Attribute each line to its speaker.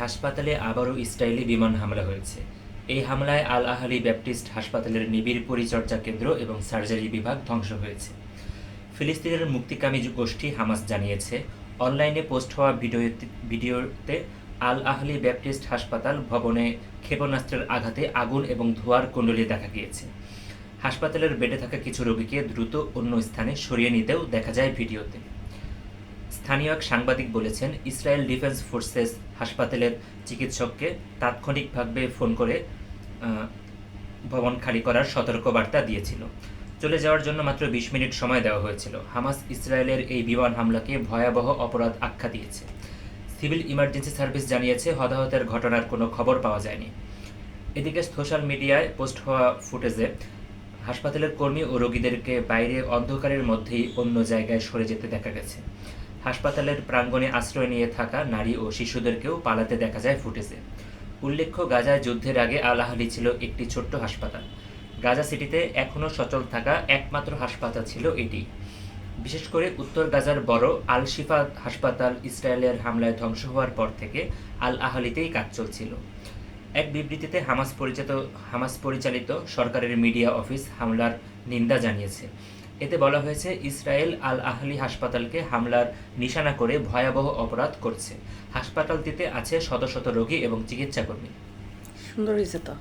Speaker 1: হাসপাতালে আবারও ইসরায়েলি বিমান হামলা হয়েছে। এই হামলায় আল আহালি ব্যাপটিস্ট হাসপাতালের নিবিড় পরিচর্যা কেন্দ্র এবং সার্জারি বিভাগ ধ্বংস হয়েছে। ফিলিস্তিনের মুক্তিকামী গোষ্ঠী হামাস জানিয়েছে, অনলাইনে পোস্ট হওয়া ভিডিওতে আল আহলি ব্যাপটিস্ট হাসপাতাল ভবনে ক্ষেপণাস্ত্রের আঘাতে আগুন এবং ধোঁয়ার কুণ্ডলী দেখা গিয়েছে। হাসপাতালের বেডে থাকা কিছু রোগীকে দ্রুত অন্য স্থানে সরিয়ে নিতেও দেখা যায় ভিডিওতে। স্থানীয় এক সাংবাদিক বলেছেন, ইসরায়েল ডিফেন্স ফোর্সেস হাসপাতালের চিকিৎসককে তাৎক্ষণিকভাবে ফোন করে ভবন খালি করার সতর্কবার্তা দিয়েছিল। চলে যাওয়ার জন্য মাত্র 20 মিনিট সময় দেওয়া হয়েছিল। হামাস ইসরায়েলের এই বিমান হামলাকে ভয়াবহ অপরাধ আখ্যা দিয়েছে। সিভিল ইমার্জেন্সি সার্ভিস জানিয়েছে, হতাহতের ঘটনার কোনো খবর পাওয়া যায়নি। এদিকে সোশ্যাল মিডিয়ায় পোস্ট হওয়া ফুটেজে হাসপাতালের কর্মী ও রোগীদেরকে বাইরে অন্ধকারের মধ্যেই অন্য জায়গায় সরে যেতে দেখা গেছে। হাসপাতালের প্রাঙ্গণে আশ্রয় নিয়ে থাকা নারী ও শিশুদেরকেও পালাতে দেখা যায় ফুটেজে। উল্লেখ্য, গাজায় যুদ্ধের আগে আল আহলি ছিল একটি ছোট্ট হাসপাতাল। গাজা সিটিতে এখনও সচল থাকা একমাত্র হাসপাতাল ছিল এটি। বিশেষ করে উত্তর গাজার বড় আল শিফা হাসপাতাল ইসরায়েলের হামলায় ধ্বংস হওয়ার পর থেকে আল আহলিতেই কাজ চলছিল। এক বিবৃতিতে হামাস পরিচালিত সরকারের মিডিয়া অফিস হামলার নিন্দা জানিয়েছে। এতে বলা হয়েছে, ইসরায়েল আল আহলি হাসপাতালকে হামলার নিশানা করে ভয়াবহ অপরাধ করছে। হাসপাতালটিতে আছে শত শত রোগী এবং চিকিৎসাকর্মী।
Speaker 2: সুন্দর হয়েছে তো।